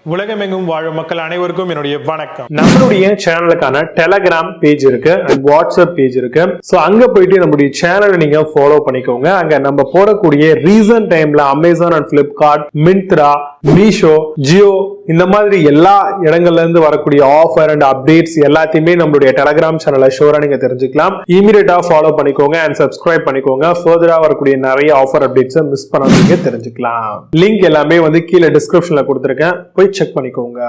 உலகமெங்கும் வாழும் மக்கள் அனைவருக்கும் என்னுடைய வணக்கம். நம்மளுடைய சேனலுக்கான டெலகிராம் பேஜ் இருக்கு அண்ட் வாட்ஸ்அப் பேஜ் இருக்கு. சோ அங்க போயிட்டு நம்மளுடைய சேனலை நீங்க ஃபாலோ பண்ணிக்கோங்க. அங்க நம்ம போடக்கூடிய ரீசன்ட் டைம்ல Amazon and Flipkart, Myntra, Meesho, Jio இந்த மாதிரி எல்லா இடங்கள்ல இருந்து வரக்கூடிய ஆஃபர் அண்ட் அப்டேட்ஸ் எல்லாத்தையுமே நம்மளுடைய டெலகிராம் சேனல்ல ஷோரா நீங்க தெரிஞ்சுக்கலாம். இமீடியட்டா ஃபாலோ பண்ணிக்கோங்க அண்ட் சப்ஸ்கிரைப் பண்ணிக்கோங்க. ஃபர்தரா வரக்கூடிய நிறைய ஆஃபர் அப்டேட்ஸ் மிஸ் பண்ணாதீங்க, தெரிஞ்சுக்கலாம். லிங்க் எல்லாமே கீழே டிஸ்கிரிப்ஷன்ல கொடுத்திருக்கேன், போய் செக் பண்ணிக்கோங்க.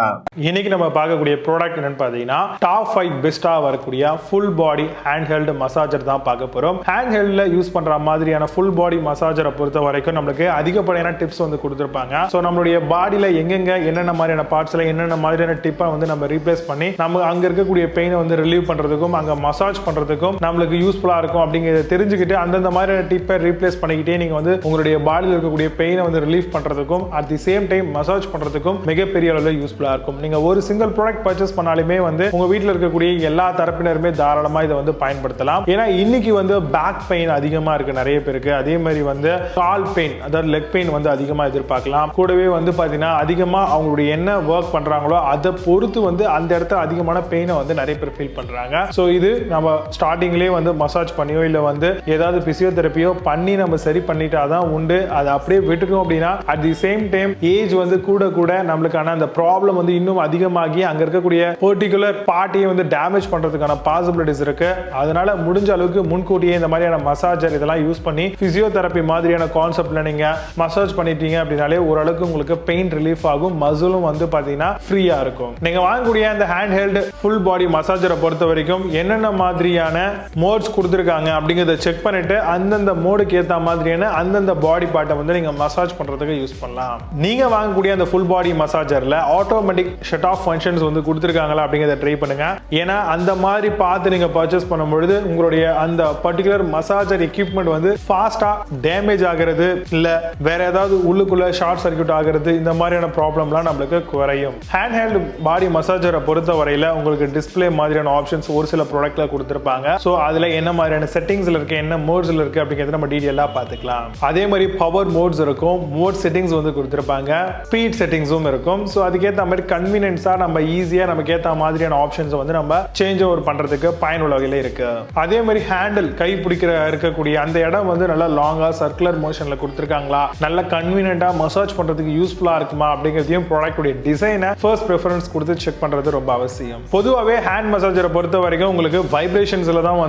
இன்னைக்கு நம்ம பார்க்கக்கூடிய ப்ராடக்ட் என்னன்னு பாத்தீங்கன்னா டாப் 5 பெஸ்டா வரக்கூடிய ஃபுல் பாடி ஹேண்ட்ஹெல்ட் மசாஜர் தான் பார்க்க போறோம். ஹேண்ட்ஹெல்ட்ல யூஸ் பண்ற மாதிரியான ஃபுல் பாடி மசாஜரை பொறுத்த வரைக்கும் நமக்கு அதிகப்படியான டிப்ஸ் கொடுத்திருப்பாங்க. சோ நம்மளுடைய பாடியில எங்கெங்க என்னென்ன மாதிரியான பார்ட்ஸ்ல என்னென்ன மாதிரியான டிப்பை நம்ம ரீப்ளேஸ் பண்ணி நம்ம அங்க இருக்கக்கூடிய பெயினை ரிலீவ் பண்றதுக்கும் அங்க மசாஜ் பண்றதுக்கும் நம்மளுக்கு யூஸ்ஃபுல்லா இருக்கும் அப்படிங்கறத தெரிஞ்சுக்கிட்டு அந்தந்த மாதிரியான டிப்பை ரீப்ளேஸ் பண்ணிக்கிட்டே நீங்க உங்களுடைய பாடியில் இருக்கக்கூடிய பெயினை ரிலீவ் பண்றதுக்கும் at the same time massage பண்றதுக்கும் மிகப்பெரிய அளவில் யூஸ்ஃபுல்லா இருக்கும். நீங்க ஒரு சிங்கிள் ப்ராடக்ட் பர்ச்சேஸ் பண்ணாலுமே உங்க வீட்டில் இருக்கக்கூடிய எல்லா தரப்பினருமே தாராளமா இதை பயன்படுத்தலாம். ஏன்னா இன்னைக்கு பேக் பெயின் அதிகமா இருக்கு நிறைய பேருக்கு. அதே மாதிரி கால் பெயின், அதாவது லெக் பெயின் அதிகமா எதிர்பார்க்கலாம். கூடவே பாத்தீங்கன்னா அதிகமா அவங்களுடைய என்ன ஒர்க் பண்றாங்களோ அதை பொறுத்து அந்த இடத்துல அதிகமான பெயினை நிறைய பேர் ஃபீல் பண்றாங்க. சோ இது நம்ம ஸ்டார்டிங்லேயே மசாஜ் பண்ணியோ இல்ல ஏதாவது பிசியோதெரப்பியோ பண்ணி நம்ம சரி பண்ணிட்டாதான் உண்டு. அதை அப்படியே விட்டுட்டோம் அப்படின்னா at the same time age கூட கூட நம்மளுக்கான அந்த ப்ராப்ளம் இன்னும் அதிகமாகி அங்க இருக்கக்கூடிய பர்டிகுலர் பார்ட்டியை டேமேஜ் பண்றதுக்கான பாசிபிலிட்டிஸ் இருக்கு. அதனால முடிஞ்ச அளவுக்கு முன்கூட்டியே இந்த மாதிரியான மசாஜர் இதெல்லாம் யூஸ் பண்ணி பிசியோதெரப்பி மாதிரியான கான்செப்ட்ல நீங்க மசாஜ் பண்ணிட்டீங்க அப்படின்னாலே ஓரளவுக்கு உங்களுக்கு பெயின் ரிலீஃப் ஆகும், மசிலும் பாத்தீங்கன்னா ஃப்ரீயா இருக்கும். நீங்க வாங்கக்கூடிய அந்த ஹேண்ட் ஹெல்ட் ஃபுல் பாடி மசாஜரை பொறுத்த வரைக்கும் என்னென்ன மாதிரியான மோட்ஸ் கொடுத்திருக்காங்க அப்படிங்கறத செக் பண்ணிட்டு அந்தந்த மோடுக்கு ஏத்த மாதிரியான அந்தந்த பாடி பார்ட்டை நீங்க மசாஜ் பண்றதுக்கு யூஸ் பண்ணலாம். நீங்க வாங்கக்கூடிய அந்த ஃபுல் பாடி மசாஜர்ல ஆட்டோமேட்டிக் ஷட் ஆஃப் ஃபங்க்ஷன்ஸ் கொடுத்திருக்காங்களா அப்படிங்கறத ட்ரை பண்ணுங்க. ஏன்னா அந்த மாதிரி பார்த்து நீங்க பர்ச்சேஸ் பண்ணும்பொழுது உங்களுடைய அந்த பர்டிகுலர் மசாஜர் எக்யூப்மெண்ட் ஃபாஸ்டா டேமேஜ் ஆகிறது இல்ல வேற ஏதாவது உள்ளுக்குள்ள ஷார்ட் சர்க்யூட் ஆகிறது இந்த மாதிரியான ப்ராப்ளம்லாம் நம்மளுக்கு குறையும். ஹேண்ட் ஹெல்ட் பாடி மசாஜரை பொறுத்த வரையில உங்களுக்கு டிஸ்பிளே மாதிரியான ஆப்ஷன்ஸ் ஒரு சில ப்ராடக்ட்ல கொடுத்திருப்பாங்க. சோ அதுல என்ன மாதிரியான செட்டிங்ஸ்ல இருக்கு, என்ன மோட்ஸ்ல இருக்கு அப்படிங்கறத நம்ம டீடைலா பார்த்துக்கலாம். அதே மாதிரி பவர் மோட்ஸ் இருக்கும், மோட் செட்டிங்ஸ் கொடுத்திருப்பாங்க, ஸ்பீட் செட்டிங்ஸும் இருக்கும். சோ அதுக்கேற்ற மாதிரி கன்வீனியன்ஸா நம்ம ஈஸியா நமக்கு ஏற்ற மாதிரியான ஆப்ஷன்ஸ் நம்ம சேஞ்ச் ஓவர் பண்றதுக்கு பயனுள்ள வகையில இருக்கு. அதே மாதிரி ஹேண்டில் கை பிடிக்கிற இருக்கக்கூடிய அந்த இடம் நல்லா லாங்கா சர்க்குலர் மோஷன்ல கொடுத்திருக்காங்களா, நல்ல கன்வீனியன்ட்டா மசாஜ் பண்றதுக்கு யூஸ்ஃபுல்லா இருக்குமா அப்படிங்கிறதையும் ப்ராடக்ட்டுடைய டிசைனை ஃபர்ஸ்ட் ப்ரிஃபரன்ஸ் கொடுத்து செக் பண்றது ரொம்ப அவசியம். பொதுவாகவே ஹேண்ட் மசாஜரை பொறுத்த வரைக்கும் உங்களுக்கு வைப்ரேஷன்ஸ்ல தான்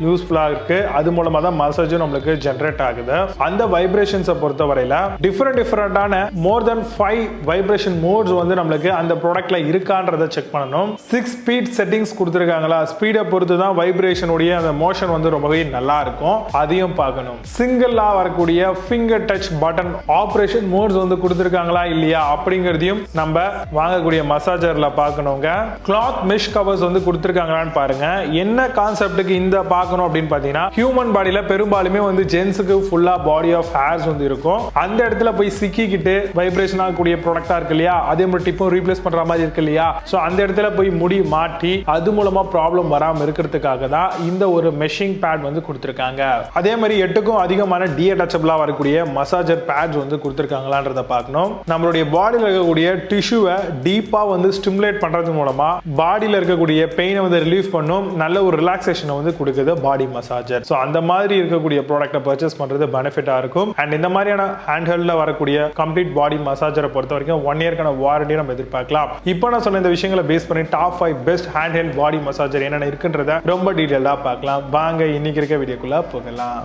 யூஸ்ஃபுல்லா இருக்கு. அது மூலமா தான் மசாஜும் நம்மளுக்கு ஜெனரேட் ஆகுது. அந்த வைப்ரேஷன்ஸை பொறுத்த வரையில டிஃபரெண்டான மோர் தென் 5 வைப்ரேஷன் மோட்ஸ் நம்மளுக்கு அந்த ப்ராடக்ட்ல இருக்கான்றதை செக் பண்ணணும். 6 ஸ்பீட் செட்டிங்ஸ் கொடுத்திருக்காங்களா, ஸ்பீடை பொறுத்து தான் வைப்ரேஷன் உடைய அந்த மோஷன் ரொம்பவே நல்லா இருக்கும், அதையும் பார்க்கணும். சிங்கிளா வரக்கூடிய finger touch button operation modes கொடுத்திருக்காங்களா இல்லையா அப்படிங்கறதையும் நம்ம வாங்கக்கூடிய மசாஜர்ல பார்க்கணுங்க. கிளாத் மெஷ் கவர்ஸ் கொடுத்திருக்காங்களான்னு பாருங்க. என்ன கான்செப்ட்டுக்கு இந்த பார்க்கணும் அப்படின்னு பாத்தீங்கன்னா ஹியூமன் பாடியில பெரும்பாலுமே ஜென்ஸுக்கு ஃபுல்லா பாடி ஆஃப் ஹேர்ஸ் இருக்கும். அந்த இடத்துல போய் சிக்கிக்கிட்டு வைப்ரேஷன் ஆகக்கூடிய ப்ராடக்டா இருக்கு இல்லையா, அதே மாதிரி டிப்பும் ரீப்ளேஸ் பண்ற மாதிரி இருக்கு இல்லையா. சோ அந்த இடத்துல போய் முடி மாட்டி அது மூலமா ப்ராப்ளம் வராம இருக்கிறதுக்காக தான் இந்த ஒரு மெஷிங் பேட் கொடுத்திருக்காங்க. அதே மாதிரி 8க்கும் அதிகமான டிஅட்டாச்சபிளா வரக்கூடிய மசாஜர் பேட்ஸ் கொடுத்திருக்காங்களான்றத பார்க்கணும். நம்மளுடைய பாடியில் இருக்கக்கூடிய டிஷ்யூவை டீப்பா ஸ்டிமுலேட் பண்றது மூலமா பாடியில் இருக்கக்கூடிய பெயினை ரிலீஃப் பண்ணும், நல்ல ஒரு ரிலாக்ஸேஷனை கொடுக்குது பாடி மசாஜர். சோ அந்த மாதிரி இருக்கக்கூடிய ப்ராடக்ட்டை பர்ச்சேஸ் பண்றது பெனிஃபிட்டா இருக்கும். அண்ட் இந்த மாதிரியான ஹேண்ட்ஹெல்ட்ல வரக்கூடிய கம்ப்ளீட் பாடி மசாஜரை பொறுத்த வரைக்கும் 1 இயர்க்கான வாரண்டி நம்ம எதிர்பார்க்கலாம். இப்போ நான் சொன்ன இந்த விஷயங்களை பேஸ் பண்ணி டாப் 5 பெஸ்ட் ஹேண்ட் ஹெல்ட் பாடி மசாஜர் என்னென்ன இருக்குன்றத ரொம்ப டீடைலா பார்க்கலாம். வாங்க இன்னைக்கு இருக்க வீடியோக்குள்ள போகலாம்.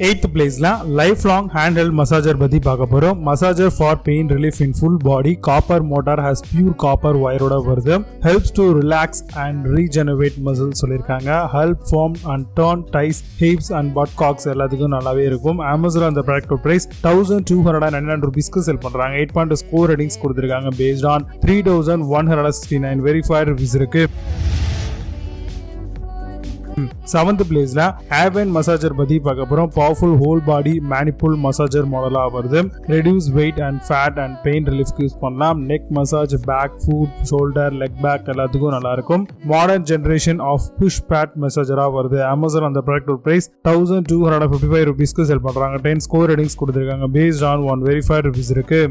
8th பிளேஸ்ல life long hand held massager பத்தி பார்க்க போறோம். Massager for pain relief in full body. Copper motor has pure copper வயரோட வருது. Helps to relax and regenerate muscle சொல்லியிருக்காங்க. Help form and turn thighs hips and buttocks எல்லாத்துக்கும் நல்லாவே இருக்கும். Amazon அந்த ப்ராடக்ட் பிரைஸ் 1299 rupeesக்கு செல் பண்றாங்க. 8.2 score ratings கொடுத்திருக்காங்க based on 3169 verified reviews இருக்கு. 7th பிளேஸ்ல Handheld Massager பத்தி பார்க்க போறோம். பவர்ஃபுல் ஹோல் பாடி மேனிபுல் மசாஜர் மாடலா வருது. Reduce weight and fat and pain ரிலீஃப்க்கு யூஸ் பண்ணலாம். Neck massage, back, foot, shoulder, leg back எல்லாத்துக்கும் நல்லா இருக்கும். Modern generation of push pad மசாஜரா வருது. Amazon அந்த ப்ராடக்ட் பிரைஸ் 1255 rupeesக்கு செல் பண்றாங்க. 10 ஸ்கோர் ரேட்டிங்ஸ் கொடுத்திருக்காங்க. பேஸ்ட் ஆன் 1 வெரிஃபைட் ரிவ்யூஸ் இருக்கு.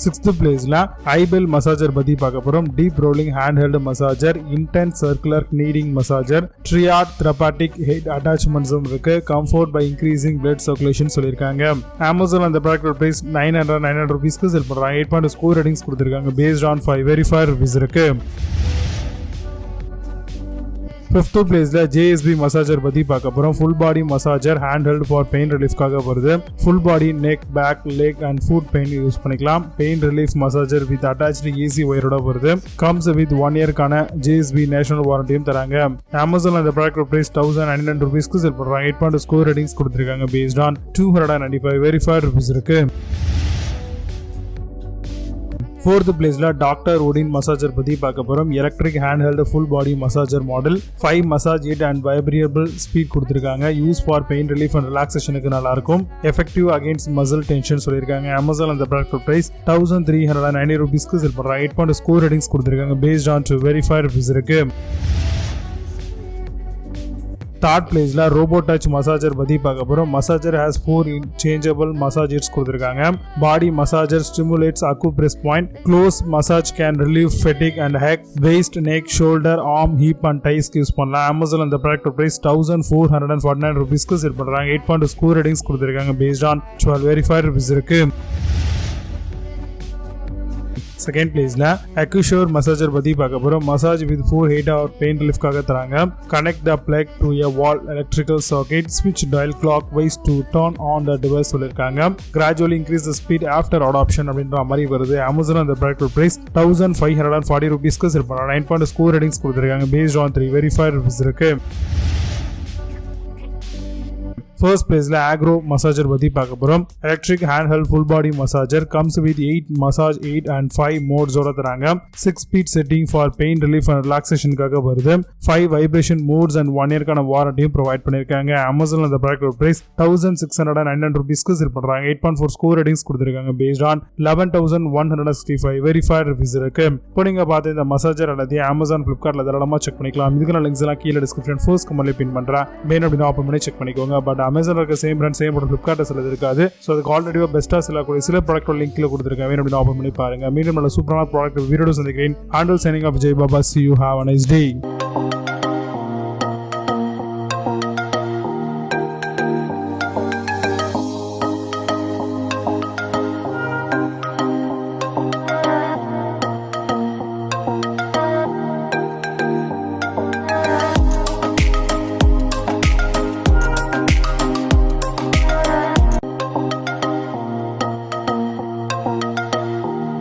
6th பிளேஸ்ல ஐபெல் மசாஜர் பத்தி பார்க்க போறோம். Deep rolling handheld massager, intense circular kneading massager, triad therapeutic head அட்டாச்மெண்ட்ஸும் இருக்கு. Comfort by increasing blood circulation சொல்லியிருக்காங்க. Amazon அந்த ப்ராடக்ட் பிரைஸ் 900 rupeesக்கு செல் பண்றாங்க. 8 ஸ்கோர் ரேட்டிங்ஸ் கொடுத்திருக்காங்க. பேஸ்ட் ஆன் 5 வெரிஃபைட் ரிவ்யூஸ் இருக்கு. 5th பிளேஸ்ல JSB மசாஜர் பத்தி பார்க்க போறோம். Full body massager handheld for pain ரிலீஃப்காக வருது. Full body neck, back, leg and foot pain use பண்ணிக்கலாம். Pain relief massager with attached AC ஒயரோட வருது. கம்ஸ் வித் 1 இயர்க்கான JSB நேஷனல் வாரண்டியும் தராங்க. Amazon அந்த ப்ராடக்ட் பிரைஸ் 1900 rupeesக்கு செல் பண்றாங்க. 8 ஸ்கோர் ரேட்டிங்ஸ் கொடுத்திருக்காங்க. பேஸ்ட் ஆன் 295 வெரிஃபைட் ரிவ்யூஸ் இருக்கு. 4th பிளேஸ்ல டாக்டர் ஒடின் மசாஜர் பத்தி பார்க்க போறோம். Electric handheld full body massager model. 5 massage head and variable speed கொடுத்திருக்காங்க. Use for pain relief and ரிலாக்ஸேஷனுக்கு நல்லா இருக்கும். எஃபெக்டிவ் அகைன்ஸ்ட் மசில் டென்ஷன் சொல்லியிருக்காங்க. Amazon அந்த ப்ராடக்ட் பிரைஸ் 1390 rupeesக்கு செல் பண்றாங்க. 8 ஸ்கோர் ரேட்டிங்ஸ் கொடுத்திருக்காங்க. பேஸ்ட் ஆன் 2 வெரிஃபைட் ரிவ்யூஸ் இருக்கு. 3rd பிளேஸ்ல ரோபோ டச் மசாஜர் பத்தி பார்க்க போறோம். Massager has 4 changeable massage heads கொடுத்திருக்காங்க. Body massager stimulates acupressure point. Close massage can relieve fatigue and ஹெக், waist, neck, shoulder, arm, hip and டைஸ்க்கு use பண்ணலாம். Amazon அந்த ப்ராடக்ட் பிரைஸ் 1449 rupeesக்கு செல் பண்றாங்க. 8 ஸ்கோர் ரேட்டிங்ஸ் கொடுத்திருக்காங்க. பேஸ்ட் ஆன் 12 வெரிஃபைட் ரிவ்யூஸ் இருக்கு. 2nd பிளேஸ்ல அக்யூஷர் மசாஜர் பத்தி பார்க்க போறோம். மசாஜ் வித் 4 8-hour பெயின் ரிலீஃப்காக தராங்க. Connect the plug to a wall electrical socket, switch dial clockwise to turn on the device சொல்லிருக்காங்க. Gradually increase the speed after adoption அப்படின்ற மாதிரி வருது. Amazon அந்த ப்ராடக்ட் பிரைஸ் 1540 rupeesக்கு செல் பண்றாங்க. 9 ஸ்கோர் ரேட்டிங்ஸ் கொடுத்திருக்காங்க. Based on 3 verified reviews இருக்கு. 1st பிளேஸ்ல Agaro massager பத்தி பார்க்க போறோம். Electric handheld full body massager comes with 8 massage 8 and 5 மோட்ஸோட தராங்க. 6 speed setting for pain relief and ரிலாக்ஸேஷனுக்காக வருது. 5 வைப்ரேஷன் மோட்ஸ் அண்ட் 1 இயர்க்கான வாரண்டியும் ப்ரொவைட் பண்ணிருக்காங்க. Amazon அந்த ப்ராடக்ட் பிரைஸ் 1690 rupeesக்கு செல் பண்றாங்க. 8.4 ஸ்கோர் ரேட்டிங்ஸ் கொடுத்திருக்காங்க. பேஸ்ட் ஆன் 11165 வெரிஃபைட் ரிவ்யூஸ் இருக்கு. இப்போ நீங்க பார்த்த இந்த மசாஜர் அல்லது Amazon, Flipkartல தாராளமா செக் பண்ணிக்கலாம். இதுக்கான லிங்க்ஸ் எல்லாம் கீழே டிஸ்கிரிப்ஷன் ஃபர்ஸ்ட் கமெண்ட்ல பின் பண்றேன். வேணும் அப்படின்னா ஓபன் பண்ணி செக் பண்ணிக்கோங்க. பட் Amazon இருக்க சேம் பிராண்ட் சேம் ப்ராடக்ட் Flipkartல சிலது இருக்காது. ஸோ அதுக்கு ஆல்ரெடி பெஸ்ட்டாக சில ப்ராடக்ட் லிங்க்ல கொடுத்துருக்கேன். வேணும் அப்படின்னு ஓப்பன் பண்ணி பாருங்க. மீண்டும் நல்ல சூப்பரான ப்ராடக்ட் வீடியோ சந்திக்கிறேன். Handheld signing off. Jai Baba. See you. Have a nice day.